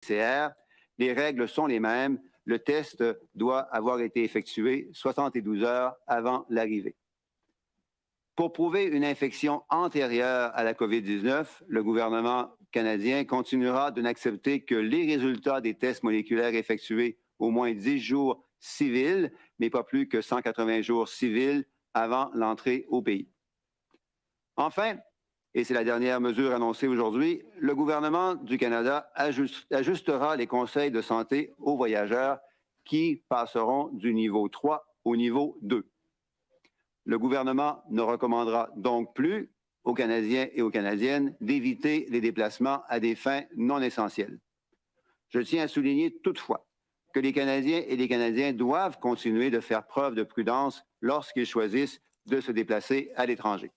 PCR, les règles sont les mêmes. Le test doit avoir été effectué 72 heures avant l'arrivée. Pour prouver une infection antérieure à la COVID-19, le gouvernement canadien continuera de n'accepter que les résultats des tests moléculaires effectués au moins 10 jours civils, mais pas plus que 180 jours civils avant l'entrée au pays. Enfin, et c'est la dernière mesure annoncée aujourd'hui, le gouvernement du Canada ajustera les conseils de santé aux voyageurs qui passeront du niveau 3 au niveau 2. Le gouvernement ne recommandera donc plus aux Canadiens et aux Canadiennes d'éviter les déplacements à des fins non essentielles. Je tiens à souligner toutefois que les Canadiens et les Canadiens doivent continuer de faire preuve de prudence lorsqu'ils choisissent de se déplacer à l'étranger.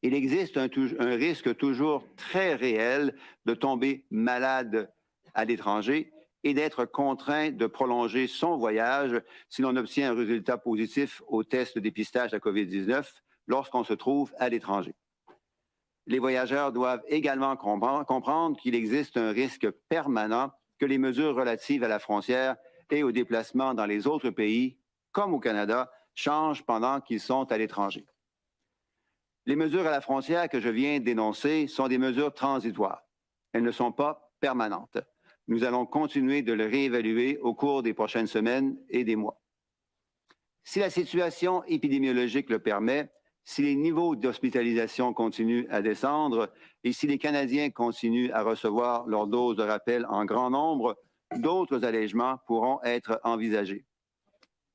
Il existe un risque toujours très réel de tomber malade à l'étranger et d'être contraint de prolonger son voyage si l'on obtient un résultat positif au test de dépistage de la COVID-19 lorsqu'on se trouve à l'étranger. Les voyageurs doivent également comprendre qu'il existe un risque permanent que les mesures relatives à la frontière et au déplacement dans les autres pays, comme au Canada, changent pendant qu'ils sont à l'étranger. Les mesures à la frontière que je viens d'énoncer sont des mesures transitoires. Elles ne sont pas permanentes. Nous allons continuer de le réévaluer au cours des prochaines semaines et des mois. Si la situation épidémiologique le permet, si les niveaux d'hospitalisation continuent à descendre et si les Canadiens continuent à recevoir leur dose de rappel en grand nombre, d'autres allègements pourront être envisagés.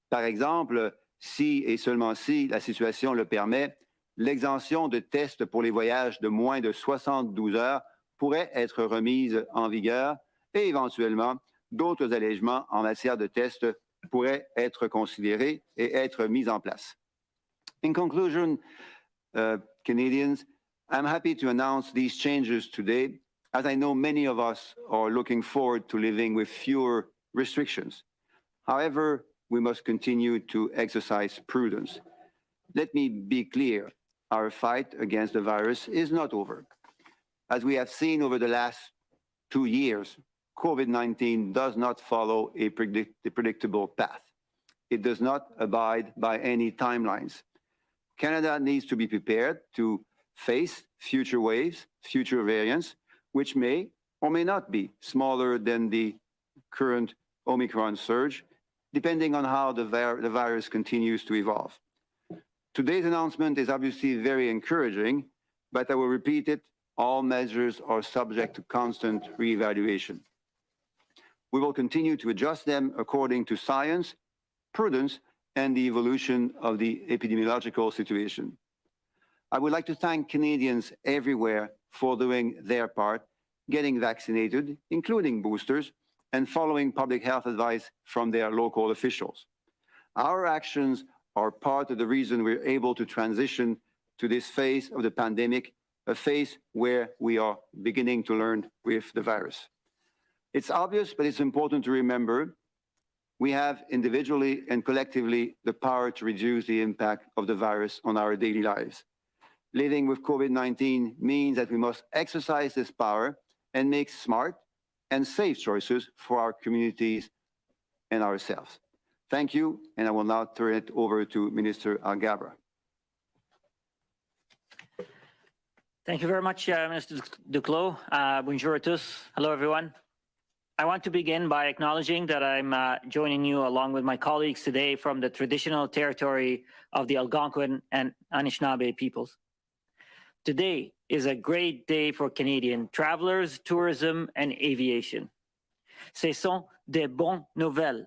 Par exemple, si et seulement si la situation le permet, l'exemption de tests pour les voyages de moins de 72 heures pourrait être remise en vigueur et éventuellement, d'autres allègements en matière de tests pourraient être considérés et être mis en place. In conclusion, Canadians, I'm happy to announce these changes today, as I know many of us are looking forward to living with fewer restrictions. However, we must continue to exercise prudence. Let me be clear, our fight against the virus is not over. As we have seen over the last 2 years, COVID-19 does not follow a predictable path. It does not abide by any timelines. Canada needs to be prepared to face future waves, future variants, which may or may not be smaller than the current Omicron surge, depending on how the virus continues to evolve. Today's announcement is obviously very encouraging, but I will repeat it, all measures are subject to constant reevaluation. We will continue to adjust them according to science, prudence, and the evolution of the epidemiological situation. I would like to thank Canadians everywhere for doing their part, getting vaccinated, including boosters, and following public health advice from their local officials. Our actions are part of the reason we're able to transition to this phase of the pandemic, a phase where we are beginning to learn with the virus. It's obvious, but it's important to remember we have individually and collectively the power to reduce the impact of the virus on our daily lives. Living with COVID-19 means that we must exercise this power and make smart and safe choices for our communities and ourselves. Thank you, and I will now turn it over to Minister Alghabra. Thank you very much, Minister Duclos. Bonjour à tous. Hello, everyone. I want to begin by acknowledging that I'm joining you along with my colleagues today from the traditional territory of the Algonquin and Anishinaabe peoples. Today is a great day for Canadian travelers, tourism, and aviation. Ce sont des bonnes nouvelles.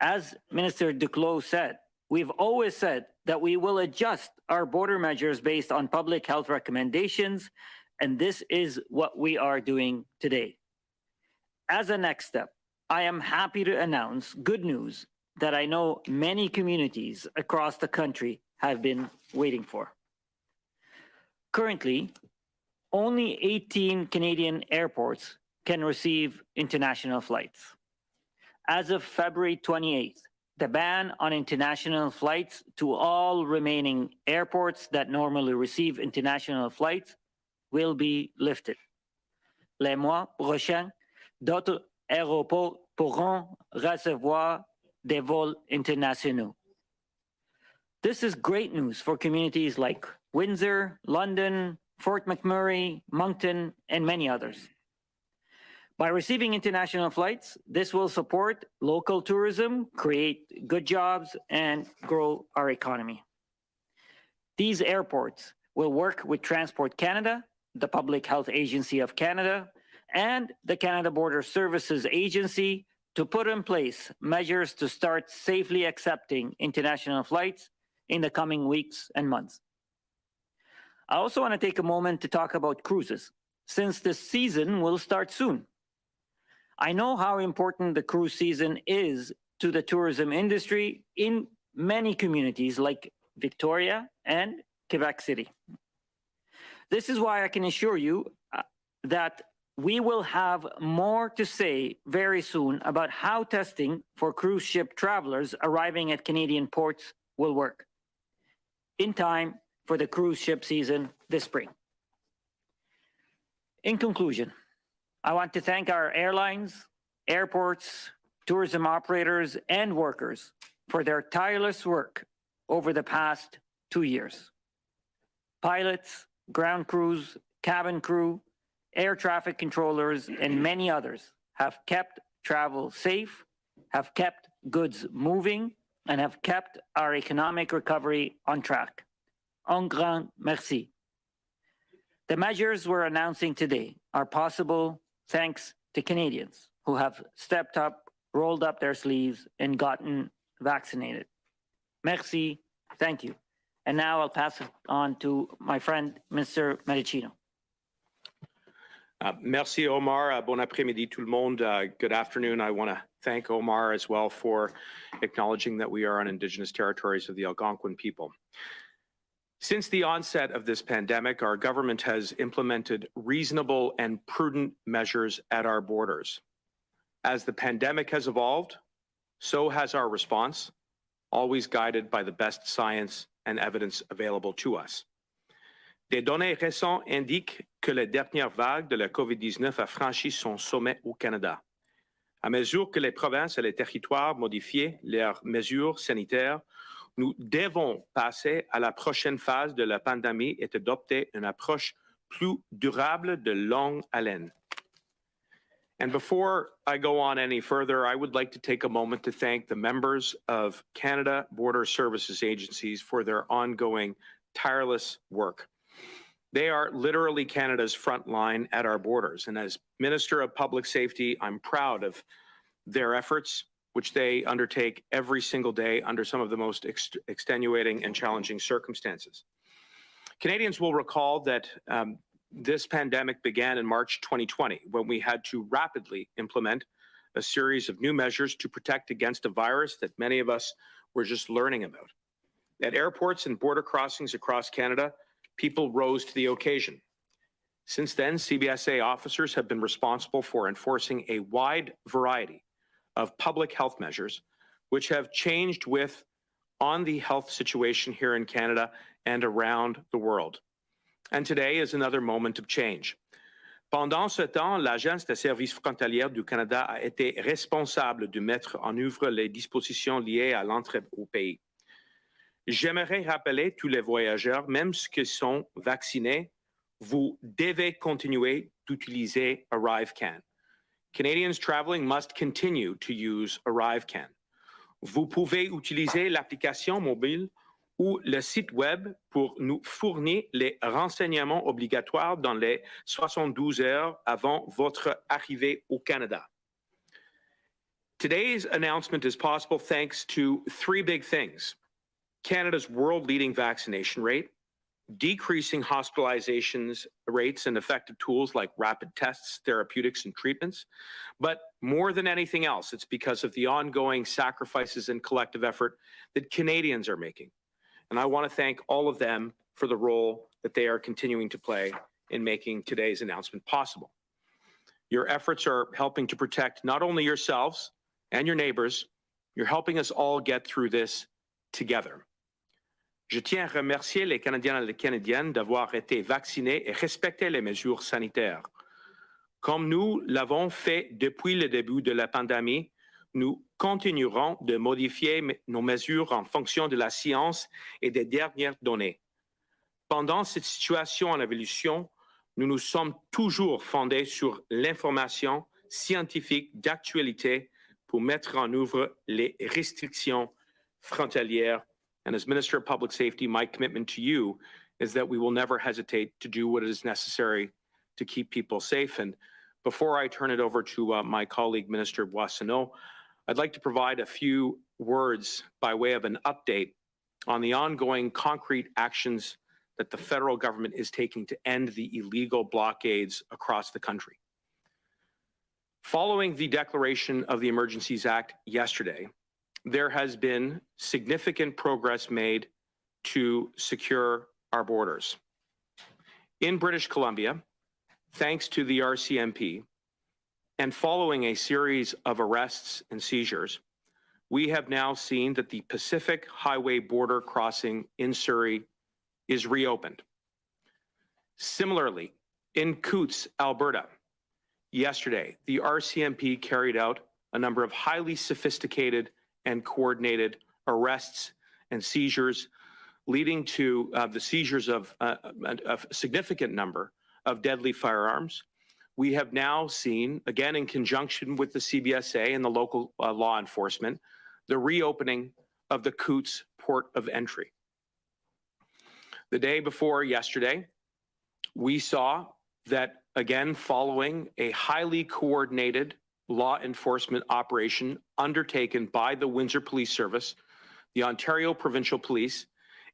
As Minister Duclos said, we've always said that we will adjust our border measures based on public health recommendations, and this is what we are doing today. As a next step, I am happy to announce good news that I know many communities across the country have been waiting for. Currently, only 18 Canadian airports can receive international flights. As of February 28th, the ban on international flights to all remaining airports that normally receive international flights will be lifted. Les mois prochains, d'autres aéroports pourront recevoir des vols internationaux. This is great news for communities like Windsor, London, Fort McMurray, Moncton, and many others. By receiving international flights, this will support local tourism, create good jobs, and grow our economy. These airports will work with Transport Canada, the Public Health Agency of Canada, and the Canada Border Services Agency to put in place measures to start safely accepting international flights in the coming weeks and months. I also want to take a moment to talk about cruises, since the season will start soon. I know how important the cruise season is to the tourism industry in many communities like Victoria and Quebec City. This is why I can assure you that we will have more to say very soon about how testing for cruise ship travelers arriving at Canadian ports will work in time for the cruise ship season this spring. In conclusion, I want to thank our airlines, airports, tourism operators, and workers for their tireless work over the past 2 years. Pilots, ground crews, cabin crew, air traffic controllers, and many others have kept travel safe, have kept goods moving, and have kept our economic recovery on track. Un grand merci. The measures we're announcing today are possible thanks to Canadians who have stepped up, rolled up their sleeves, and gotten vaccinated. Merci. Thank you. And now I'll pass it on to my friend, Mr. Medicino. Merci, Omar. Bon après-midi, tout le monde. Good afternoon. I want to thank Omar as well for acknowledging that we are on Indigenous territories of the Algonquin people. Since the onset of this pandemic, our government has implemented reasonable and prudent measures at our borders. As the pandemic has evolved, so has our response, always guided by the best science and evidence available to us. Des données récentes indiquent que la dernière vague de la COVID-19 a franchi son sommet au Canada. À mesure que les provinces et les territoires modifient leurs mesures sanitaires, nous devons passer à la prochaine phase de la pandémie et adopter une approche plus durable de longue haleine. And before I go on any further, I would like to take a moment to thank the members of Canada Border Services agencies for their ongoing tireless work. They are literally Canada's front line at our borders. And as Minister of Public Safety, I'm proud of their efforts, which they undertake every single day under some of the most extenuating and challenging circumstances. Canadians will recall that this pandemic began in March 2020, when we had to rapidly implement a series of new measures to protect against a virus that many of us were just learning about. At airports and border crossings across Canada, people rose to the occasion. Since then, CBSA officers have been responsible for enforcing a wide variety of public health measures, which have changed on the health situation here in Canada and around the world. And today is another moment of change. Pendant ce temps, l'Agence des services frontaliers du Canada a été responsable de mettre en œuvre les dispositions liées à l'entrée au pays. J'aimerais rappeler tous les voyageurs, même ceux qui sont vaccinés, vous devez continuer d'utiliser ArriveCan. Canadians traveling must continue to use ArriveCan. Vous pouvez utiliser l'application mobile ou le site web pour nous fournir les renseignements obligatoires dans les 72 heures avant votre arrivée au Canada. Today's announcement is possible thanks to three big things: Canada's world-leading vaccination rate, decreasing hospitalizations rates and effective tools like rapid tests, therapeutics, and treatments. But more than anything else, it's because of the ongoing sacrifices and collective effort that Canadians are making. And I want to thank all of them for the role that they are continuing to play in making today's announcement possible. Your efforts are helping to protect not only yourselves and your neighbors, you're helping us all get through this together. Je tiens à remercier les Canadiens et les Canadiennes d'avoir été vaccinés et respecter les mesures sanitaires. Comme nous l'avons fait depuis le début de la pandémie, nous continuerons de modifier nos mesures en fonction de la science et des dernières données. Pendant cette situation en évolution, nous nous sommes toujours fondés sur l'information scientifique d'actualité pour mettre en œuvre les restrictions frontalières. And as Minister of Public Safety, my commitment to you is that we will never hesitate to do what is necessary to keep people safe. And before I turn it over to my colleague, Minister Boissonnault, I'd like to provide a few words by way of an update on the ongoing concrete actions that the federal government is taking to end the illegal blockades across the country. Following the declaration of the Emergencies Act yesterday, there has been significant progress made to secure our borders. In British Columbia, thanks to the RCMP, and following a series of arrests and seizures, we have now seen that the Pacific Highway border crossing in Surrey is reopened. Similarly, in Coutts, Alberta, yesterday, the RCMP carried out a number of highly sophisticated and coordinated arrests and seizures, leading to the seizures of a significant number of deadly firearms. We have now seen, again in conjunction with the CBSA and the local law enforcement, the reopening of the Coutts port of entry. The day before yesterday, we saw that, again, following a highly coordinated law enforcement operation undertaken by the Windsor Police Service, the Ontario Provincial Police,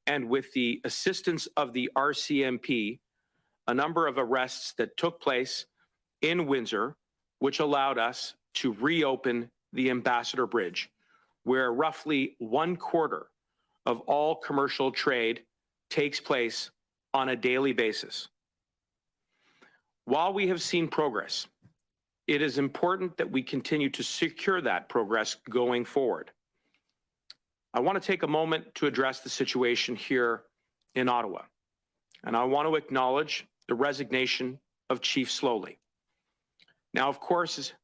and with the assistance of the RCMP, a number of arrests that took place in Windsor, which allowed us to reopen the Ambassador Bridge, where roughly 1/4 of all commercial trade takes place on a daily basis. While we have seen progress, it is important that we continue to secure that progress going forward. I want to take a moment to address the situation here in Ottawa, and I want to acknowledge the resignation of Chief Slowly. Now, of course,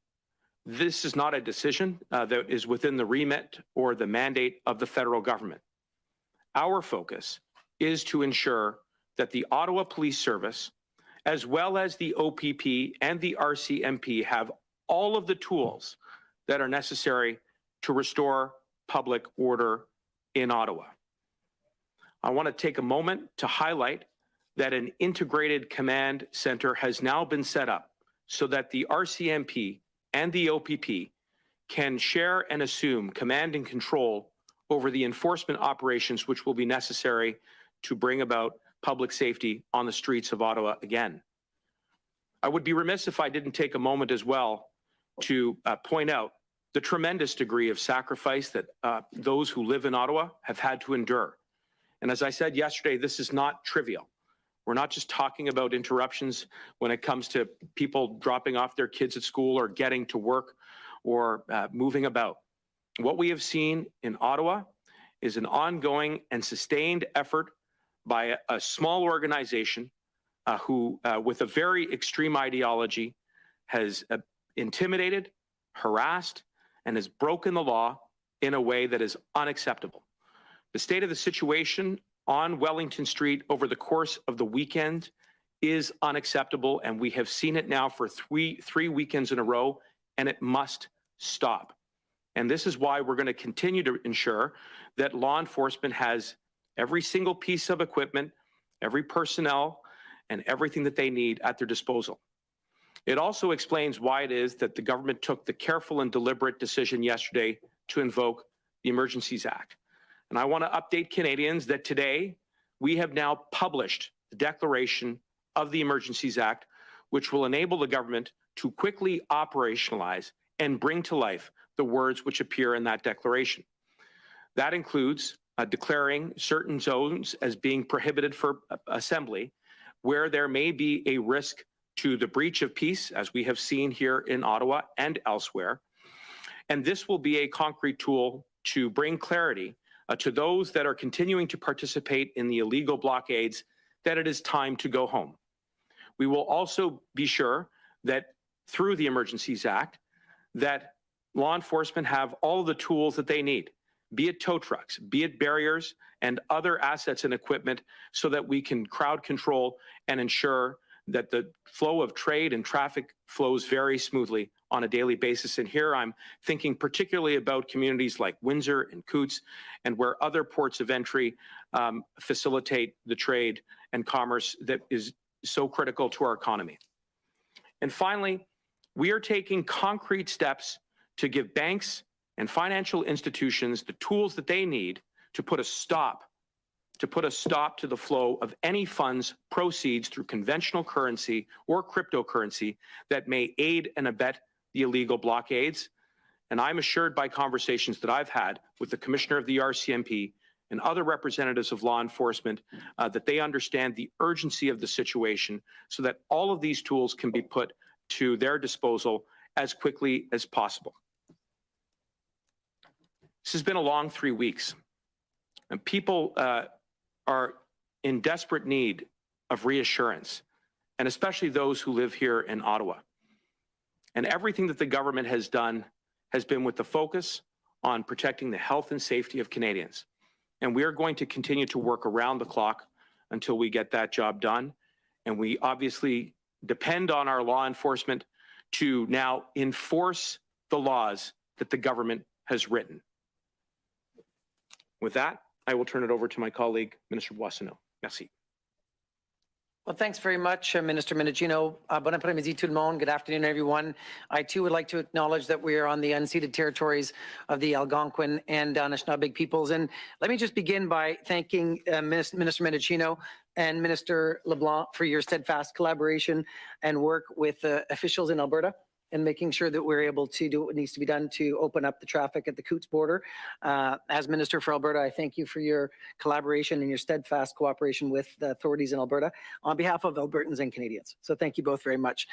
this is not a decision that is within the remit or the mandate of the federal government. Our focus is to ensure that the Ottawa Police Service, as well as the OPP and the RCMP, have all of the tools that are necessary to restore public order in Ottawa. I want to take a moment to highlight that an integrated command center has now been set up so that the RCMP and the OPP can share and assume command and control over the enforcement operations which will be necessary to bring about public safety on the streets of Ottawa again. I would be remiss if I didn't take a moment as well to point out the tremendous degree of sacrifice that those who live in Ottawa have had to endure. And as I said yesterday, this is not trivial. We're not just talking about interruptions when it comes to people dropping off their kids at school or getting to work or moving about. What we have seen in Ottawa is an ongoing and sustained effort by a small organization who, with a very extreme ideology, has intimidated, harassed, and has broken the law in a way that is unacceptable. The state of the situation on Wellington Street over the course of the weekend is unacceptable, and we have seen it now for three weekends in a row, and it must stop. And this is why we're going to continue to ensure that law enforcement has every single piece of equipment, every personnel, and everything that they need at their disposal. It also explains why it is that the government took the careful and deliberate decision yesterday to invoke the Emergencies Act. And I want to update Canadians that today we have now published the declaration of the Emergencies Act, which will enable the government to quickly operationalize and bring to life the words which appear in that declaration. That includes declaring certain zones as being prohibited for assembly, where there may be a risk to the breach of peace, as we have seen here in Ottawa and elsewhere. And this will be a concrete tool to bring clarity to those that are continuing to participate in the illegal blockades that it is time to go home. We will also be sure that through the Emergencies Act that law enforcement have all the tools that they need, be it tow trucks, be it barriers and other assets and equipment, so that we can crowd control and ensure that the flow of trade and traffic flows very smoothly on a daily basis. And here I'm thinking particularly about communities like Windsor and Coutts, and where other ports of entry facilitate the trade and commerce that is so critical to our economy. And finally, we are taking concrete steps to give banks and financial institutions the tools that they need to put a stop to the flow of any funds, proceeds through conventional currency or cryptocurrency that may aid and abet the illegal blockades. And I'm assured by conversations that I've had with the Commissioner of the RCMP and other representatives of law enforcement that they understand the urgency of the situation, so that all of these tools can be put to their disposal as quickly as possible. This has been a long 3 weeks, and people are in desperate need of reassurance, and especially those who live here in Ottawa. And everything that the government has done has been with the focus on protecting the health and safety of Canadians. And we are going to continue to work around the clock until we get that job done. And we obviously depend on our law enforcement to now enforce the laws that the government has written. With that, I will turn it over to my colleague, Minister Boissonnault. Merci. Well, thanks very much, Minister Mendicino. Bon après-midi, tout le monde. Good afternoon, everyone. I, too, would like to acknowledge that we are on the unceded territories of the Algonquin and Anishinaabe peoples. And let me just begin by thanking Minister Mendicino and Minister LeBlanc for your steadfast collaboration and work with officials in Alberta, and making sure that we're able to do what needs to be done to open up the traffic at the Coutts border. As Minister for Alberta, I thank you for your collaboration and your steadfast cooperation with the authorities in Alberta on behalf of Albertans and Canadians. So thank you both very much.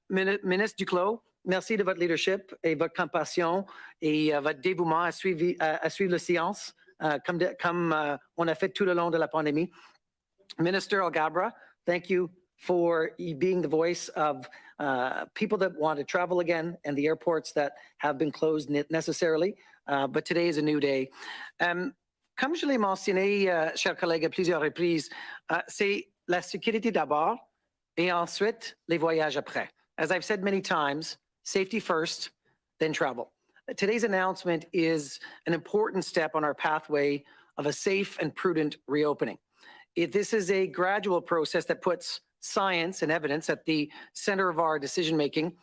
Ministre Duclos, merci de votre leadership et votre compassion et votre dévouement à suivre la science, comme on a fait tout le long de la pandémie. Minister Alghabra, thank you for being the voice of people that want to travel again and the airports that have been closed necessarily. But today is a new day. Comme je l'ai mentionné, chers collègues, à plusieurs reprises, c'est la sécurité d'abord et ensuite les voyages après. As I've said many times, safety first, then travel. Today's announcement is an important step on our pathway of a safe and prudent reopening. This is a gradual process that puts science and evidence at the center of our decision-making.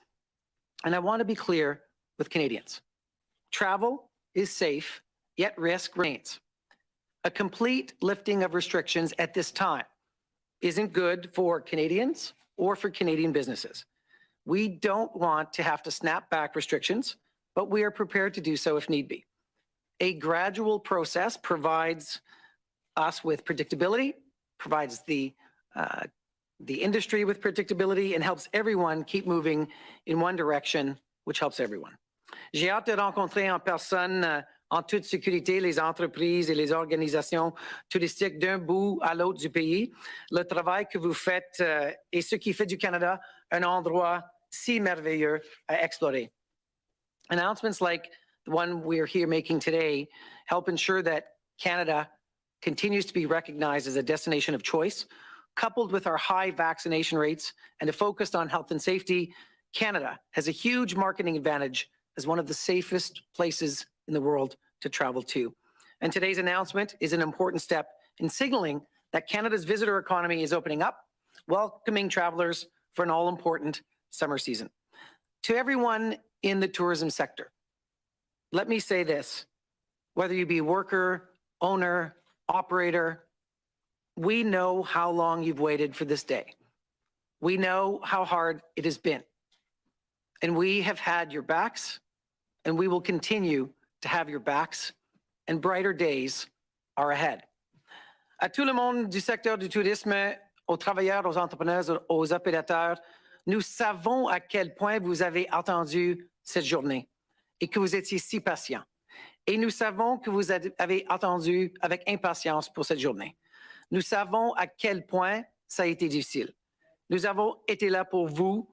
And I want to be clear with Canadians. Travel is safe, yet risk remains. A complete lifting of restrictions at this time isn't good for Canadians or for Canadian businesses. We don't want to have to snap back restrictions, but we are prepared to do so if need be. A gradual process provides us with predictability, provides the industry with predictability, and helps everyone keep moving in one direction, which helps everyone. J'ai hâte de rencontrer en personne, en toute sécurité, les entreprises et les organisations touristiques d'un bout à l'autre du pays. Le travail que vous faites est ce qui fait du Canada un endroit si merveilleux à explorer. Announcements like the one we're here making today help ensure that Canada continues to be recognized as a destination of choice. Coupled with our high vaccination rates and a focus on health and safety, Canada has a huge marketing advantage as one of the safest places in the world to travel to. And today's announcement is an important step in signaling that Canada's visitor economy is opening up, welcoming travelers for an all-important summer season. To everyone in the tourism sector, let me say this: whether you be worker, owner, operator, we know how long you've waited for this day. We know how hard it has been. And we have had your backs, and we will continue to have your backs, and brighter days are ahead. À tout le monde du secteur du tourisme, aux travailleurs, aux entrepreneurs, aux opérateurs, nous savons à quel point vous avez attendu cette journée et que vous étiez si patient. Et nous savons que vous avez attendu avec impatience pour cette journée. Nous savons à quel point ça a été difficile. Nous avons été là pour vous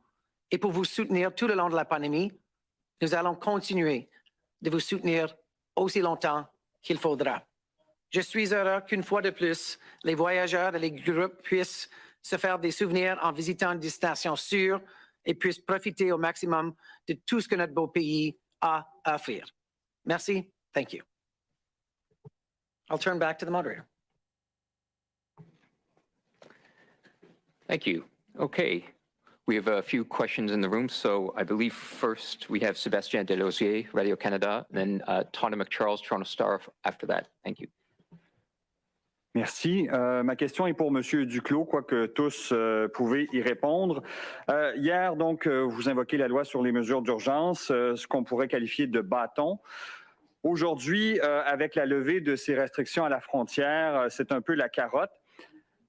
et pour vous soutenir tout le long de la pandémie. Nous allons continuer de vous soutenir aussi longtemps qu'il faudra. Je suis heureux qu'une fois de plus, les voyageurs et les groupes puissent se faire des souvenirs en visitant une destination sûre et puissent profiter au maximum de tout ce que notre beau pays a à offrir. Merci. Thank you. I'll turn back to the moderator. Thank you. Okay. We have a few questions in the room. So I believe first we have Sébastien Delosier, Radio-Canada, then Tana McCharles, Toronto Star after that. Thank you. Merci. Ma question est pour M. Duclos, quoique tous pouvez y répondre. Hier, donc, vous invoquez la loi sur les mesures d'urgence, ce qu'on pourrait qualifier de bâton. Aujourd'hui, avec la levée de ces restrictions à la frontière, c'est un peu la carotte.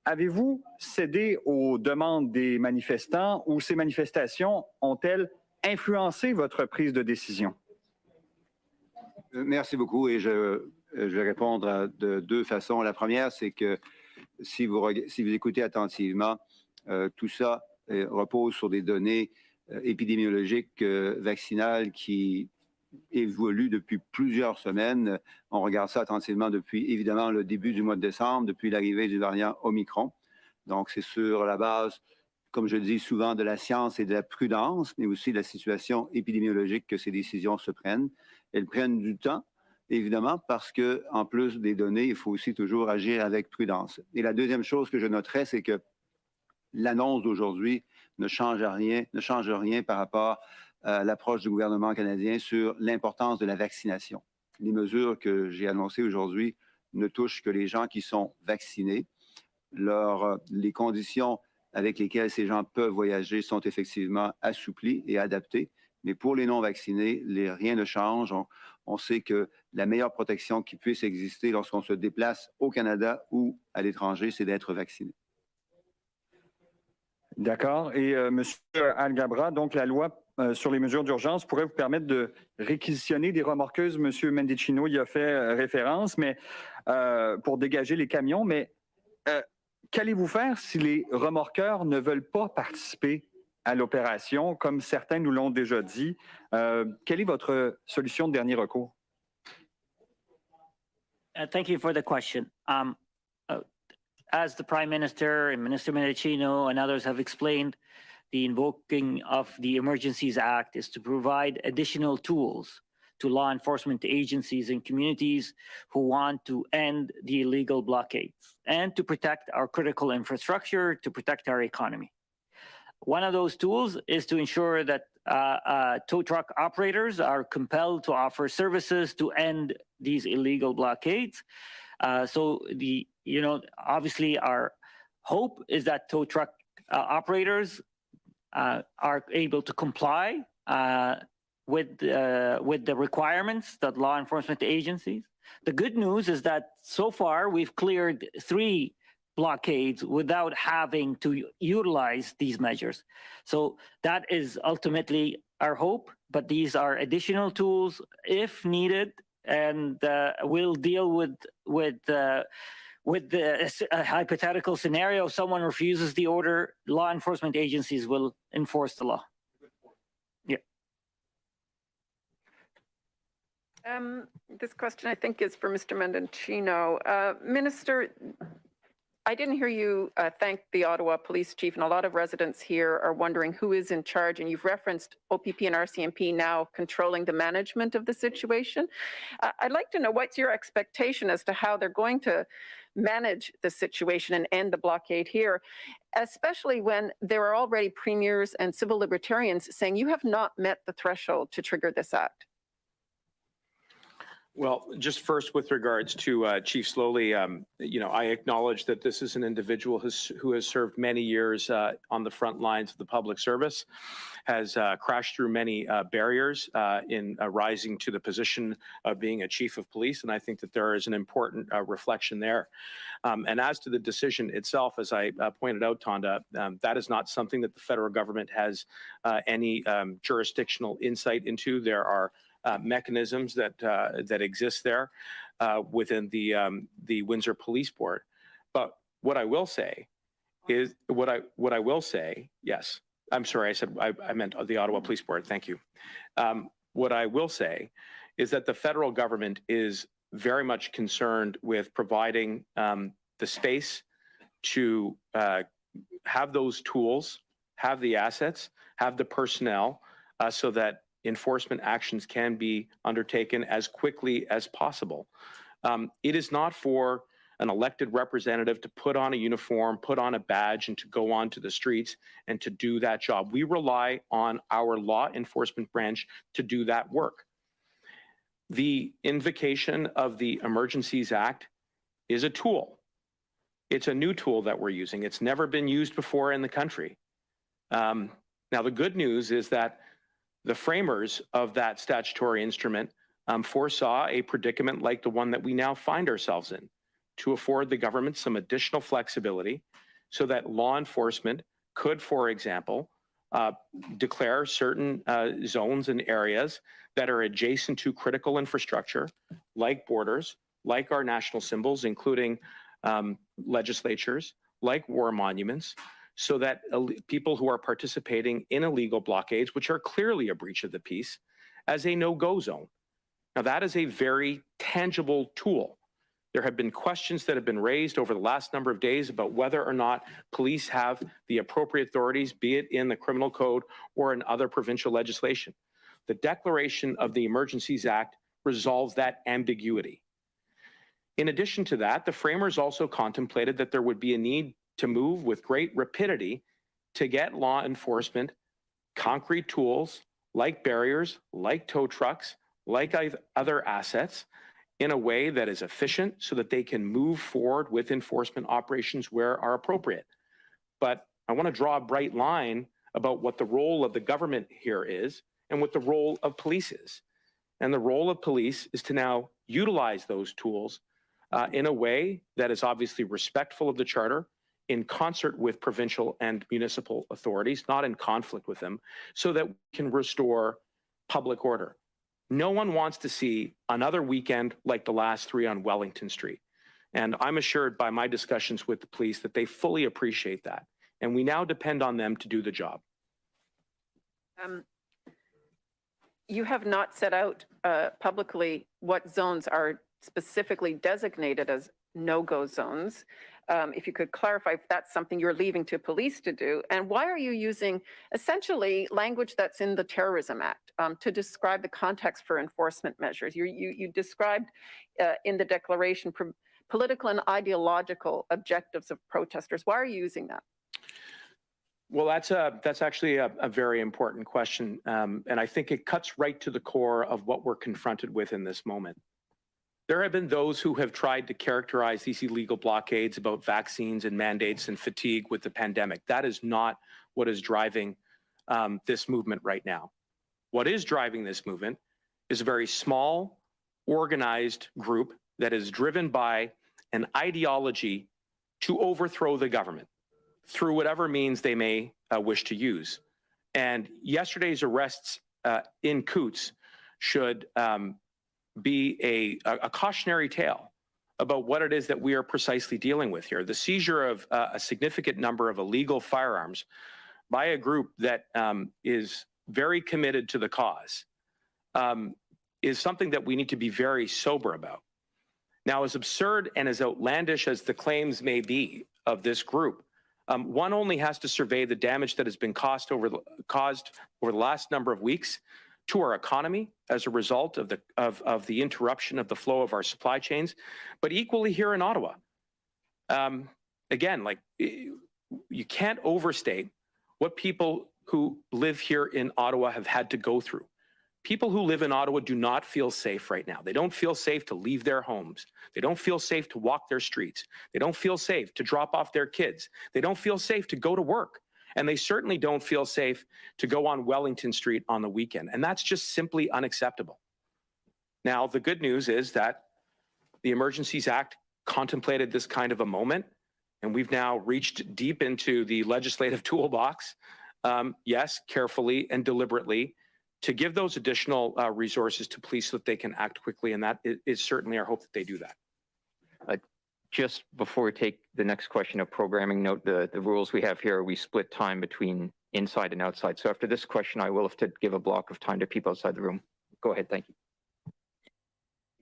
Avez-vous cédé aux demandes des manifestants ou ces manifestations ont-elles influencé votre prise de décision? Merci beaucoup et je vais répondre de deux façons. La première, c'est que si vous écoutez attentivement, tout ça repose sur des données épidémiologiques vaccinales qui évoluent depuis plusieurs semaines. On regarde ça attentivement depuis, évidemment, le début du mois de décembre, depuis l'arrivée du variant Omicron. Donc, c'est sur la base, comme je le dis souvent, de la science et de la prudence, mais aussi de la situation épidémiologique que ces décisions se prennent. Elles prennent du temps, évidemment, parce qu'en plus des données, il faut aussi toujours agir avec prudence. Et la deuxième chose que je noterais, c'est que l'annonce d'aujourd'hui ne change rien par rapport à l'approche du gouvernement canadien sur l'importance de la vaccination. Les mesures que j'ai annoncées aujourd'hui ne touchent que les gens qui sont vaccinés. Les conditions avec lesquelles ces gens peuvent voyager sont effectivement assouplies et adaptées. Mais pour les non-vaccinés, rien ne change. On sait que la meilleure protection qui puisse exister lorsqu'on se déplace au Canada ou à l'étranger, c'est d'être vacciné. D'accord. Et M. Algabra, donc la loi sur les mesures d'urgence pourrait vous permettre de réquisitionner des remorqueuses. M. Mendicino y a fait référence, mais pour dégager les camions. Mais qu'allez-vous faire si les remorqueurs ne veulent pas participer à l'opération, comme certains nous l'ont déjà dit? Quelle est votre solution de dernier recours? Thank you for the question. As the Prime Minister and Minister Mendicino and others have explained, the invoking of the Emergencies Act is to provide additional tools to law enforcement agencies and communities who want to end the illegal blockades and to protect our critical infrastructure, to protect our economy. One of those tools is to ensure that tow truck operators are compelled to offer services to end these illegal blockades. Obviously our hope is that tow truck operators are able to comply with the requirements that law enforcement agencies. The good news is that so far we've cleared 3 blockades without having to utilize these measures. So that is ultimately our hope, but these are additional tools if needed, and we'll deal with the hypothetical scenario. If someone refuses the order, law enforcement agencies will enforce the law. Yeah. This question, I think, is for Mr. Mendicino. Minister, I didn't hear you thank the Ottawa Police Chief, and a lot of residents here are wondering who is in charge, and you've referenced OPP and RCMP now controlling the management of the situation. I'd like to know what's your expectation as to how they're going to manage the situation and end the blockade here, especially when there are already premiers and civil libertarians saying you have not met the threshold to trigger this act. Well, just first with regards to Chief Slowly, I acknowledge that this is an individual who has served many years on the front lines of the public service, has crashed through many barriers in rising to the position of being a chief of police. And I think that there is an important reflection there. And as to the decision itself, as I pointed out, Tonda, that is not something that the federal government has any jurisdictional insight into. There are mechanisms that exist there within the Windsor Police Board. But what I will say is, yes, I'm sorry, I meant the Ottawa Police Board. Thank you. What I will say is that the federal government is very much concerned with providing the space to have those tools, have the assets, have the personnel, so that enforcement actions can be undertaken as quickly as possible. It is not for an elected representative to put on a uniform, put on a badge, and to go onto the streets and to do that job. We rely on our law enforcement branch to do that work. The invocation of the Emergencies Act is a tool. It's a new tool that we're using. It's never been used before in the country. Now, the good news is that the framers of that statutory instrument foresaw a predicament like the one that we now find ourselves in, to afford the government some additional flexibility so that law enforcement could, for example, declare certain zones and areas that are adjacent to critical infrastructure, like borders, like our national symbols, including legislatures, like war monuments, so that people who are participating in illegal blockades, which are clearly a breach of the peace, as a no-go zone. Now, that is a very tangible tool. There have been questions that have been raised over the last number of days about whether or not police have the appropriate authorities, be it in the criminal code or in other provincial legislation. The declaration of the Emergencies Act resolves that ambiguity. In addition to that, the framers also contemplated that there would be a need to move with great rapidity to get law enforcement concrete tools like barriers, like tow trucks, like other assets, in a way that is efficient so that they can move forward with enforcement operations where are appropriate. But I want to draw a bright line about what the role of the government here is and what the role of police is. And the role of police is to now utilize those tools in a way that is obviously respectful of the Charter, in concert with provincial and municipal authorities, not in conflict with them, so that we can restore public order. No one wants to see another weekend like the last three on Wellington Street. And I'm assured by my discussions with the police that they fully appreciate that. And we now depend on them to do the job. You have not set out publicly what zones are specifically designated as no-go zones. If you could clarify if that's something you're leaving to police to do, and why are you using essentially language that's in the Terrorism Act to describe the context for enforcement measures? You described in the declaration political and ideological objectives of protesters. Why are you using that? Well, that's actually a very important question, and I think it cuts right to the core of what we're confronted with in this moment. There have been those who have tried to characterize these illegal blockades about vaccines and mandates and fatigue with the pandemic. That is not what is driving this movement right now. What is driving this movement is a very small, organized group that is driven by an ideology to overthrow the government through whatever means they may wish to use. And yesterday's arrests in Coutts should be a cautionary tale about what it is that we are precisely dealing with here. The seizure of a significant number of illegal firearms by a group that is very committed to the cause is something that we need to be very sober about. Now, as absurd and as outlandish as the claims may be of this group, one only has to survey the damage that has been caused over the last number of weeks to our economy as a result of the interruption of the flow of our supply chains, but equally here in Ottawa. Again, like, you can't overstate what people who live here in Ottawa have had to go through. People who live in Ottawa do not feel safe right now. They don't feel safe to leave their homes. They don't feel safe to walk their streets. They don't feel safe to drop off their kids. They don't feel safe to go to work. And they certainly don't feel safe to go on Wellington Street on the weekend. And that's just simply unacceptable. Now, the good news is that the Emergencies Act contemplated this kind of a moment, and we've now reached deep into the legislative toolbox, yes, carefully and deliberately, to give those additional resources to police so that they can act quickly. And that is certainly our hope that they do that. Just before we take the next question of programming, note the rules we have here. We split time between inside and outside. So after this question, I will have to give a block of time to people outside the room. Go ahead, thank you.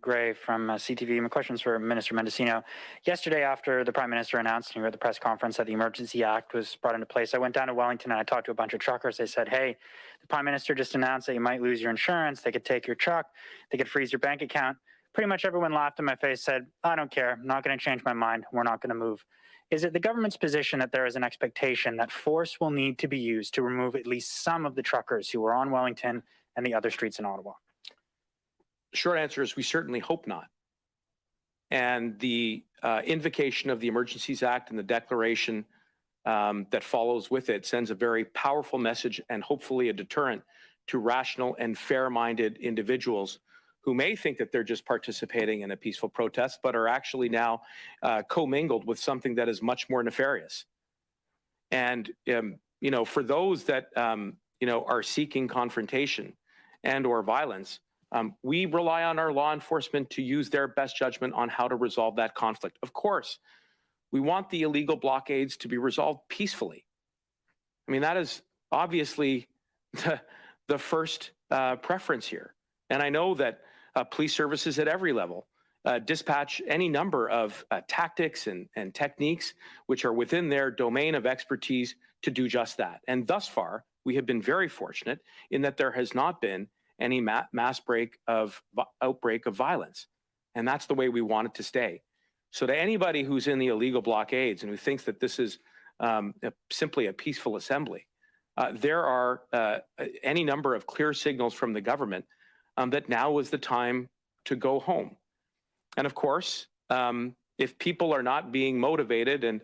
Gray from CTV. My question's for Minister Mendocino. Yesterday, after the Prime Minister announced and you were at the press conference that the Emergency Act was brought into place, I went down to Wellington and I talked to a bunch of truckers. They said, hey, the Prime Minister just announced that you might lose your insurance. They could take your truck. They could freeze your bank account. Pretty much everyone laughed in my face, said, I don't care. I'm not going to change my mind. We're not going to move. Is it the government's position that there is an expectation that force will need to be used to remove at least some of the truckers who are on Wellington and the other streets in Ottawa? Short answer is we certainly hope not. And the invocation of the Emergencies Act and the declaration that follows with it sends a very powerful message and hopefully a deterrent to rational and fair-minded individuals who may think that they're just participating in a peaceful protest, but are actually now commingled with something that is much more nefarious. And, for those that, are seeking confrontation and or violence, we rely on our law enforcement to use their best judgment on how to resolve that conflict. Of course, we want the illegal blockades to be resolved peacefully. I mean, that is obviously the first preference here. And I know that police services at every level dispatch any number of tactics and techniques which are within their domain of expertise to do just that. And thus far, we have been very fortunate in that there has not been any mass outbreak of violence. And that's the way we want it to stay. So to anybody who's in the illegal blockades and who thinks that this is simply a peaceful assembly, there are any number of clear signals from the government that now is the time to go home. And of course, if people are not being motivated, and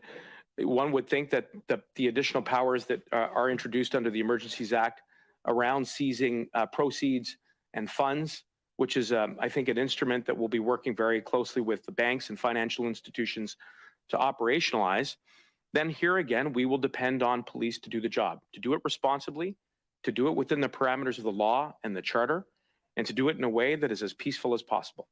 one would think that the additional powers that are introduced under the Emergencies Act around seizing proceeds and funds, which is, I think, an instrument that we'll be working very closely with the banks and financial institutions to operationalize, then here again, we will depend on police to do the job, to do it responsibly, to do it within the parameters of the law and the charter, and to do it in a way that is as peaceful as possible.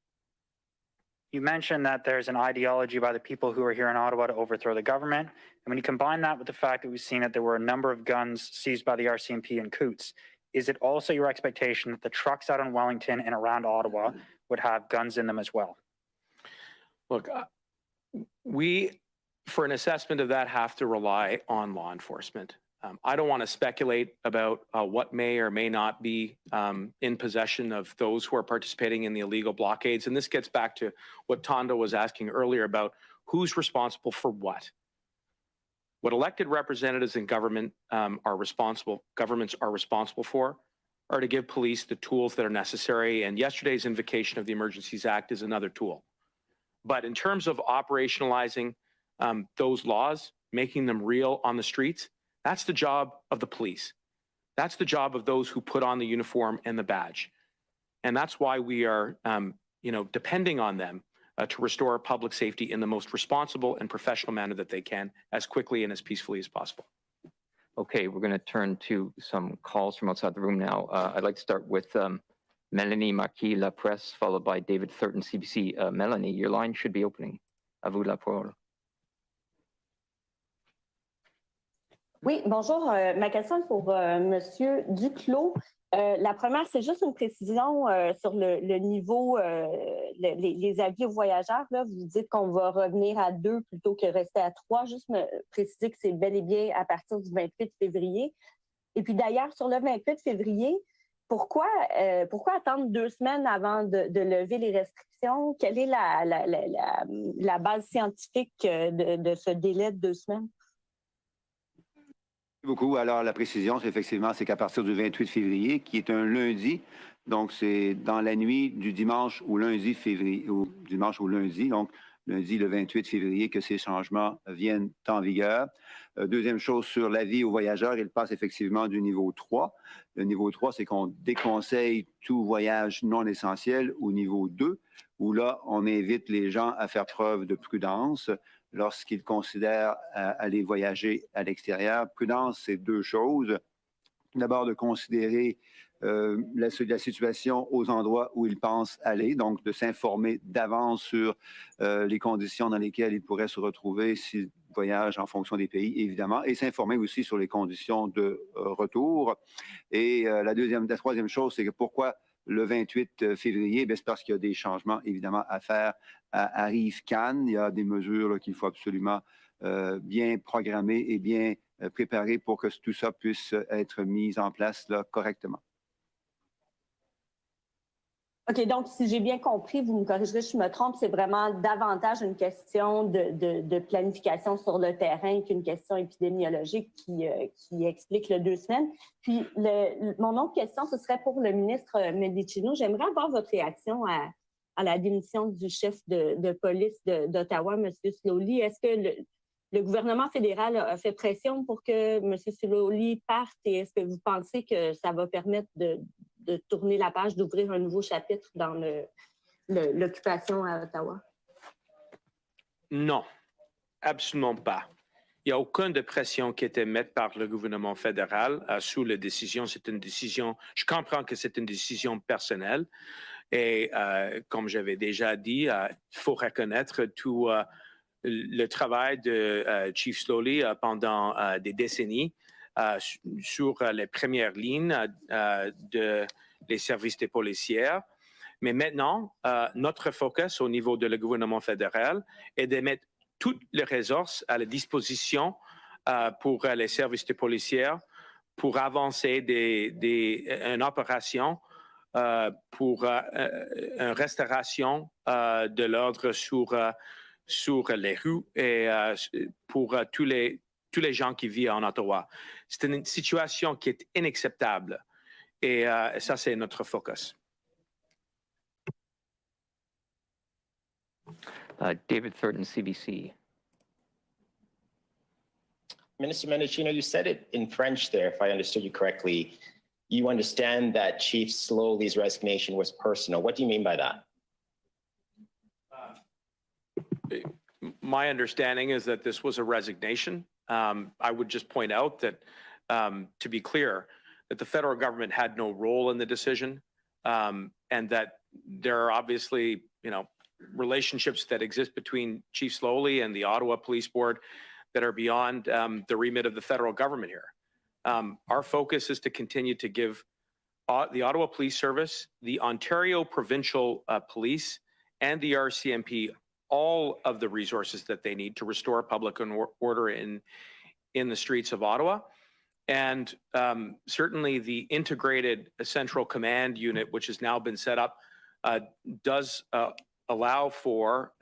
You mentioned that there's an ideology by the people who are here in Ottawa to overthrow the government. And when you combine that with the fact that we've seen that there were a number of guns seized by the RCMP in Coots, is it also your expectation that the trucks out in Wellington and around Ottawa would have guns in them as well? Look, we, for an assessment of that, have to rely on law enforcement. I don't want to speculate about what may or may not be in possession of those who are participating in the illegal blockades. And this gets back to what Tondo was asking earlier about who's responsible for what. What elected representatives in government governments are responsible for are to give police the tools that are necessary. And yesterday's invocation of the Emergencies Act is another tool. But in terms of operationalizing those laws, making them real on the streets, that's the job of the police. That's the job of those who put on the uniform and the badge. And that's why we are, depending on them to restore public safety in the most responsible and professional manner that they can, as quickly and as peacefully as possible. Okay, we're going to turn to some calls from outside the room now. I'd like to start with Melanie Marquis, La Presse, followed by David Thurton, CBC. Melanie, your line should be opening. À vous la parole. Oui, bonjour. Ma question est pour Monsieur Duclos. La première, c'est juste une précision sur le niveau, les avis aux voyageurs. Là, vous dites qu'on va revenir à 2 plutôt que rester à 3. Juste me préciser que c'est bel et bien à partir du 28 février. Et puis d'ailleurs, sur le 28 février, pourquoi attendre 2 semaines avant de lever les restrictions? Quelle est la base scientifique de ce délai de 2 semaines? Beaucoup. Alors, la précision, c'est qu'à partir du 28 février, qui est un lundi, donc c'est dans la nuit du dimanche au lundi février, donc lundi le 28 février, que ces changements viennent en vigueur. Deuxième chose, sur l'avis aux voyageurs, il passe effectivement du niveau 3. Le niveau 3, c'est qu'on déconseille tout voyage non essentiel au niveau 2, où là, on invite les gens à faire preuve de prudence lorsqu'ils considèrent aller voyager à l'extérieur. Prudence, c'est 2 choses. D'abord, de considérer la situation aux endroits où ils pensent aller, donc de s'informer d'avance sur les conditions dans lesquelles ils pourraient se retrouver s'ils voyage en fonction des pays, évidemment, et s'informer aussi sur les conditions de retour. Et la troisième chose, c'est que pourquoi le 28 février? C'est parce qu'il y a des changements, évidemment, à faire à Rive-Cannes. Il y a des mesures qu'il faut absolument bien programmer et bien préparer pour que tout ça puisse être mis en place là, correctement. OK, donc si j'ai bien compris, vous me corrigerez si je me trompe, c'est vraiment davantage une question de planification sur le terrain qu'une question épidémiologique qui explique le 2 semaines. Puis mon autre question, ce serait pour le ministre Medicino. J'aimerais avoir votre réaction à la démission du chef de police d'Ottawa, M. Slowly. Est-ce que le gouvernement fédéral a fait pression pour que M. Slowly parte et est-ce que vous pensez que ça va permettre de tourner la page, d'ouvrir un nouveau chapitre dans l'occupation à Ottawa? Non, absolument pas. Il n'y a aucune de pression qui a été mise par le gouvernement fédéral sous la décision. C'est une décision, je comprends que c'est une décision personnelle et comme j'avais déjà dit, il faut reconnaître tout le travail de Chief Slowly pendant des décennies sur les premières lignes des services des policiers. Mais maintenant, notre focus au niveau de le gouvernement fédéral est de mettre toutes les ressources à la disposition pour les services des policiers pour avancer une opération pour une restauration de l'ordre sur les rues et pour tous les gens qui vivent en Ottawa. C'est une situation qui est inacceptable et ça, c'est notre focus. David Thurton, CBC. Minister Mendicino, you said it in French there, if I understood you correctly. You understand that Chief Slowly's resignation was personal. What do you mean by that? My understanding is that this was a resignation. I would just point out that, to be clear, that the federal government had no role in the decision, and that there are obviously, relationships that exist between Chief Slowly and the Ottawa Police Board that are beyond the remit of the federal government here. Our focus is to continue to give the Ottawa Police Service, the Ontario Provincial Police, and the RCMP all of the resources that they need to restore public order in the streets of Ottawa. And certainly the integrated central command unit, which has now been set up, does allow for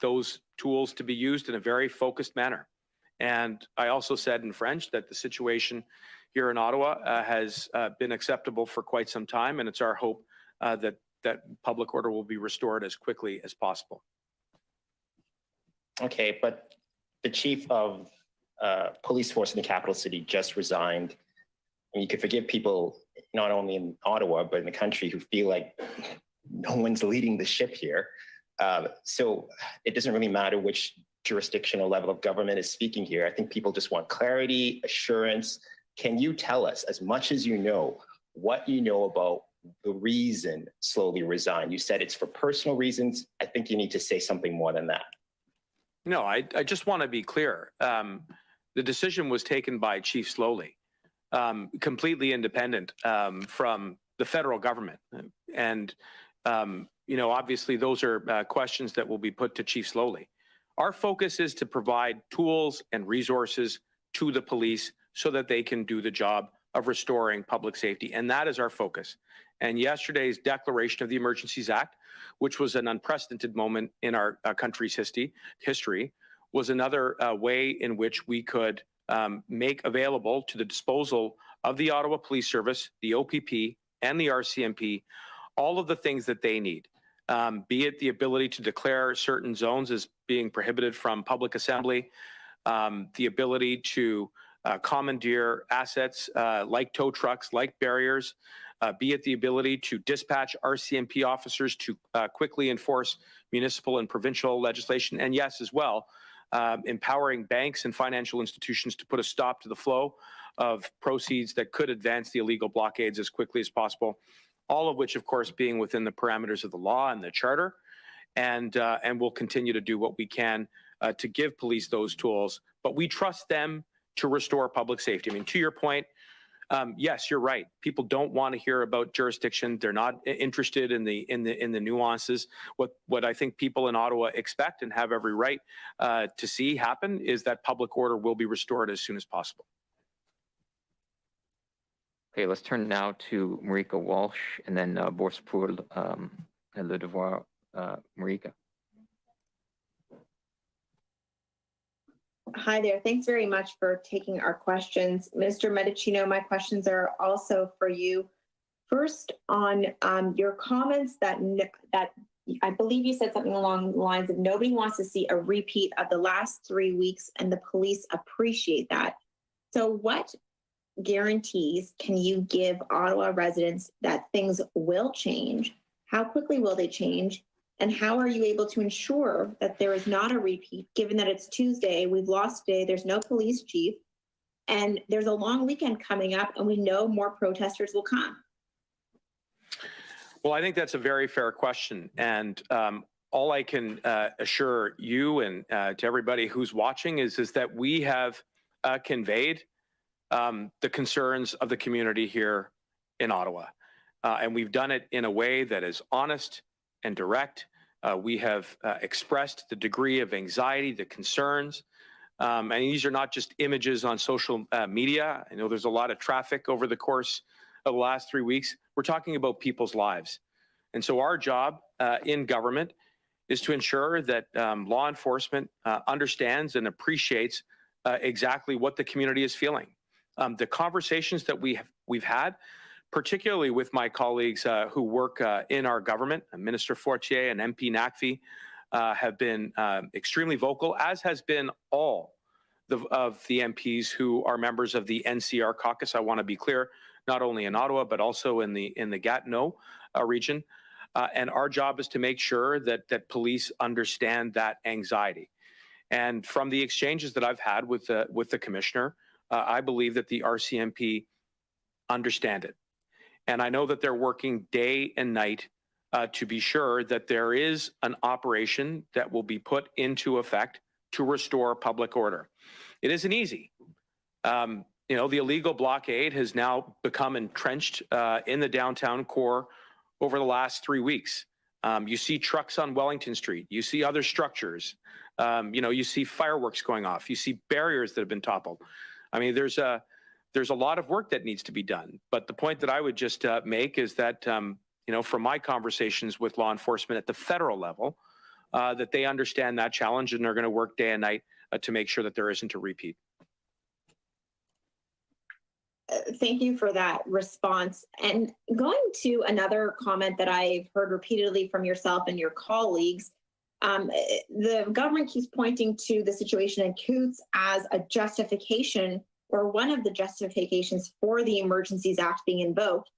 those tools to be used in a very focused manner. And I also said in French that the situation here in Ottawa has been acceptable for quite some time, and it's our hope that public order will be restored as quickly as possible. Okay, but the chief of police force in the capital city just resigned. And you could forgive people not only in Ottawa, but in the country who feel like no one's leading the ship here. So it doesn't really matter which jurisdictional level of government is speaking here. I think people just want clarity, assurance. Can you tell us, as much as you know, what you know about the reason Slowly resigned? You said it's for personal reasons. I think you need to say something more than that. No, I just want to be clear. The decision was taken by Chief Slowly, completely independent from the federal government. And, obviously those are questions that will be put to Chief Slowly. Our focus is to provide tools and resources to the police so that they can do the job of restoring public safety. And that is our focus. And yesterday's declaration of the Emergencies Act, which was an unprecedented moment in our country's history, was another way in which we could make available to the disposal of the Ottawa Police Service, the OPP, and the RCMP, all of the things that they need, be it the ability to declare certain zones as being prohibited from public assembly, the ability to commandeer assets like tow trucks, like barriers, be it the ability to dispatch RCMP officers to quickly enforce municipal and provincial legislation, and yes, as well, empowering banks and financial institutions to put a stop to the flow of proceeds that could advance the illegal blockades as quickly as possible, all of which, of course, being within the parameters of the law and the charter, and we'll continue to do what we can to give police those tools, but we trust them to restore public safety. I mean, to your point, yes, you're right. People don't want to hear about jurisdiction. They're not interested in the nuances. What I think people in Ottawa expect and have every right to see happen is that public order will be restored as soon as possible. Okay, let's turn now to Marika Walsh and then Bourse pour le devoir, Marika. Hi there. Thanks very much for taking our questions. Mr. Medicino, my questions are also for you. First, on your comments that I believe you said something along the lines of nobody wants to see a repeat of the last 3 weeks and the police appreciate that. So what guarantees can you give Ottawa residents that things will change? How quickly will they change? And how are you able to ensure that there is not a repeat, given that it's Tuesday, we've lost today, there's no police chief, and there's a long weekend coming up, and we know more protesters will come? Well, I think that's a very fair question. And all I can assure you and to everybody who's watching is that we have conveyed the concerns of the community here in Ottawa. And we've done it in a way that is honest and direct. We have expressed the degree of anxiety, the concerns, and these are not just images on social media. I know there's a lot of traffic over the course of the last 3 weeks. We're talking about people's lives. And so our job in government is to ensure that law enforcement understands and appreciates exactly what the community is feeling. The conversations that we've had, particularly with my colleagues who work in our government, Minister Fortier and MP Nakfi, have been extremely vocal, as has been all of the MPs who are members of the NCR caucus. I want to be clear, not only in Ottawa, but also in the Gatineau region. And our job is to make sure that police understand that anxiety. And from the exchanges that I've had with the commissioner, I believe that the RCMP understand it. And I know that they're working day and night to be sure that there is an operation that will be put into effect to restore public order. It isn't easy. You know, the illegal blockade has now become entrenched in the downtown core over the last 3 weeks. You see trucks on Wellington Street. You see other structures. You know, you see fireworks going off. You see barriers that have been toppled. I mean, there's a lot of work that needs to be done. But the point that I would just make is that, you know, from my conversations with law enforcement at the federal level, that they understand that challenge and they're going to work day and night to make sure that there isn't a repeat. Thank you for that response. And going to another comment that I've heard repeatedly from yourself and your colleagues, the government keeps pointing to the situation in Coutts as a justification or one of the justifications for the Emergencies Act being invoked.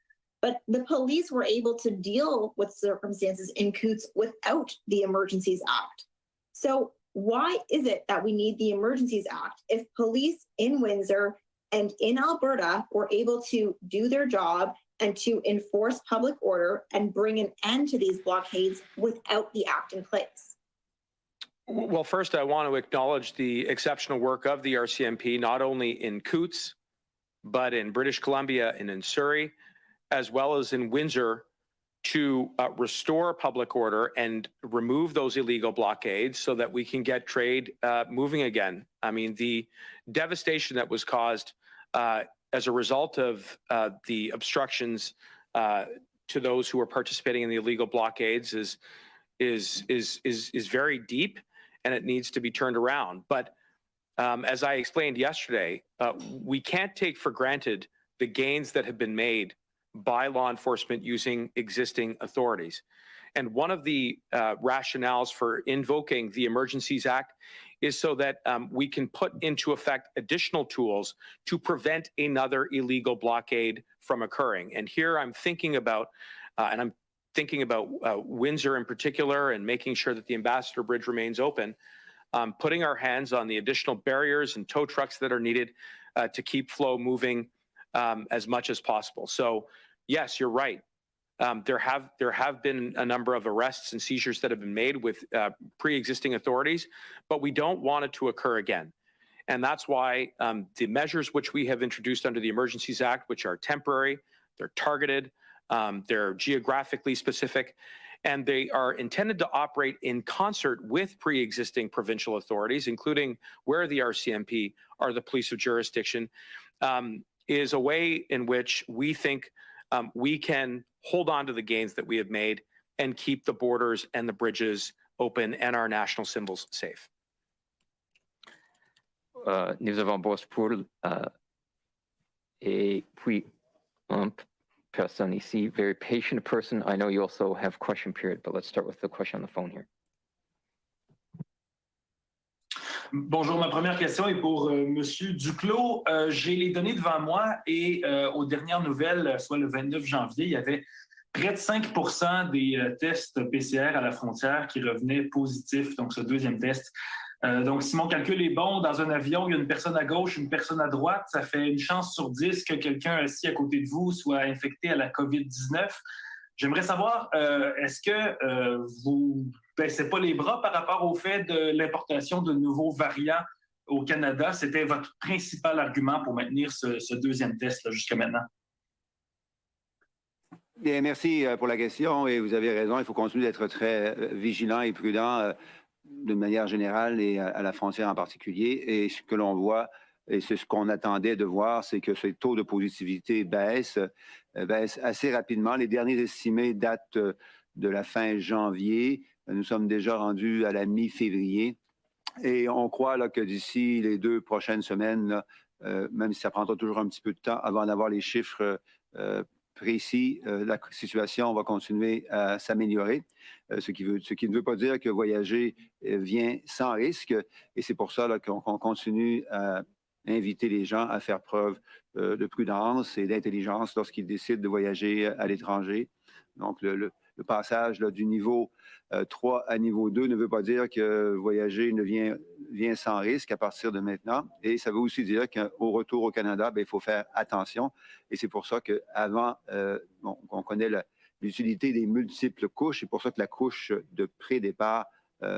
But the police were able to deal with circumstances in Coutts without the Emergencies Act. So why is it that we need the Emergencies Act if police in Windsor and in Alberta were able to do their job and to enforce public order and bring an end to these blockades without the act in place? Well, first, I want to acknowledge the exceptional work of the RCMP, not only in Coutts, but in British Columbia and in Surrey, as well as in Windsor, to restore public order and remove those illegal blockades so that we can get trade moving again. I mean, the devastation that was caused as a result of the obstructions to those who are participating in the illegal blockades is very deep, and it needs to be turned around. But as I explained yesterday, we can't take for granted the gains that have been made by law enforcement using existing authorities. And one of the rationales for invoking the Emergencies Act is so that we can put into effect additional tools to prevent another illegal blockade from occurring. And here I'm thinking about, Windsor in particular, and making sure that the Ambassador Bridge remains open, putting our hands on the additional barriers and tow trucks that are needed to keep flow moving as much as possible. So yes, you're right. there have been a number of arrests and seizures that have been made with pre-existing authorities, but we don't want it to occur again. And that's why the measures which we have introduced under the Emergencies Act, which are temporary, they're targeted, they're geographically specific, and they are intended to operate in concert with pre-existing provincial authorities, including where the RCMP are the police of jurisdiction, is a way in which we think we can hold on to the gains that we have made and keep the borders and the bridges open and our national symbols safe. Nous avons bosse pour et puis person ici, very patient person. I know you also have question period, but let's start with the question on the phone here. Bonjour, ma première question est pour Monsieur Duclos. J'ai les données devant moi et aux dernières nouvelles, soit le 29 janvier, il y avait près de 5% des tests PCR à la frontière qui revenaient positifs, donc ce deuxième test. Donc, si mon calcul est bon, dans un avion, il y a une personne à gauche, une personne à droite. Ça fait une chance sur 10 que quelqu'un assis à côté de vous soit infecté à la COVID-19. J'aimerais savoir, est-ce que vous ne baissez pas les bras par rapport au fait de l'importation de nouveaux variants au Canada? C'était votre principal argument pour maintenir ce deuxième test jusqu'à maintenant. Bien, merci pour la question et vous avez raison, il faut continuer d'être très vigilant et prudent de manière générale et à la frontière en particulier. Et ce que l'on voit, et c'est ce qu'on attendait de voir, c'est que ce taux de positivité baisse assez rapidement. Les derniers estimés datent de la fin janvier. Nous sommes déjà rendus à la mi-février. Et on croit là, que d'ici les 2 prochaines semaines, là, même si ça prendra toujours un petit peu de temps avant d'avoir les chiffres précis, la situation va continuer à s'améliorer, ce qui ne veut pas dire que voyager vient sans risque. Et c'est pour ça là, qu'on continue à inviter les gens à faire preuve de prudence et d'intelligence lorsqu'ils décident de voyager à l'étranger. Donc, le passage là, du niveau 3 à niveau 2 ne veut pas dire que voyager ne vient sans risque à partir de maintenant. Et ça veut aussi dire qu'au retour au Canada, il faut faire attention. Et c'est pour ça qu'avant, on connaît l'utilité des multiples couches. C'est pour ça que la couche de pré-départ,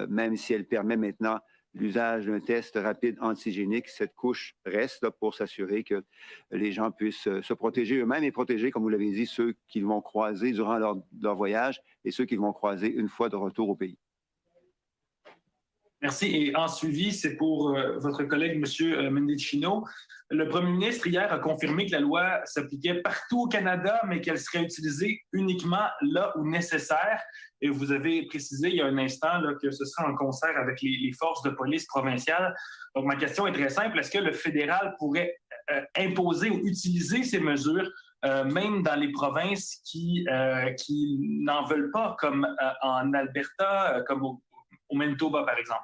même si elle permet maintenant l'usage d'un test rapide antigénique, cette couche reste là pour s'assurer que les gens puissent se protéger eux-mêmes et protéger, comme vous l'avez dit, ceux qu'ils vont croiser durant leur voyage et ceux qu'ils vont croiser une fois de retour au pays. Merci. Et en suivi, c'est pour votre collègue, M. Mendicino. Le premier ministre, hier, a confirmé que la loi s'appliquait partout au Canada, mais qu'elle serait utilisée uniquement là où nécessaire. Et vous avez précisé il y a un instant là, que ce sera en concert avec les forces de police provinciales. Donc, ma question est très simple. Est-ce que le fédéral pourrait imposer ou utiliser ces mesures, même dans les provinces qui n'en veulent pas, comme en Alberta, comme au Manitoba, par exemple?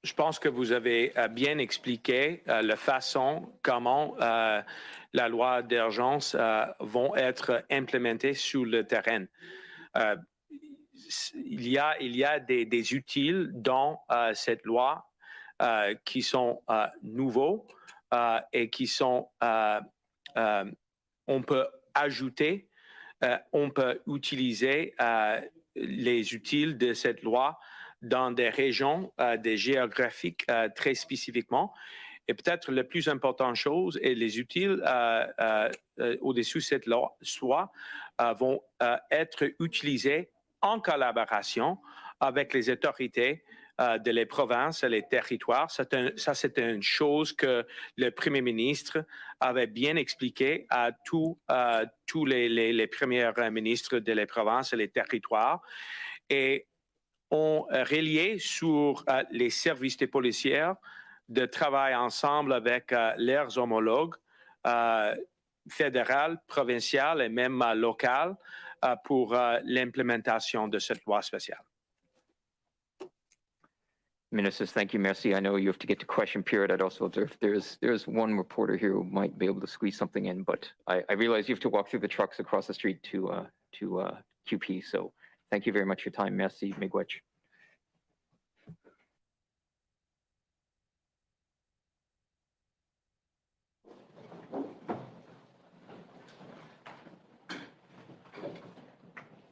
Je pense que vous avez bien expliqué la façon comment la loi d'urgence vont être implémentées sur le terrain. Il y a des utiles dans cette loi qui sont nouveaux et qui sont, on peut ajouter, on peut utiliser les utiles de cette loi dans des régions, des géographiques très spécifiquement. Et peut-être la plus importante chose, et les utiles au-dessus de cette loi vont être utilisés en collaboration avec les autorités de les provinces et les territoires. Ça, c'est une chose que le Premier ministre avait bien expliqué à tous les premiers ministres de les provinces et les territoires. Et on relié sur les services des policiers de travailler ensemble avec leurs homologues fédérales, provinciales et même locales pour l'implémentation de cette loi spéciale. Ministers, thank you. Merci. I know you have to get to question period. I'd also observe there's one reporter here who might be able to squeeze something in, but I realize you have to walk through the trucks across the street to QP. So thank you very much for your time. Merci, Miigwech.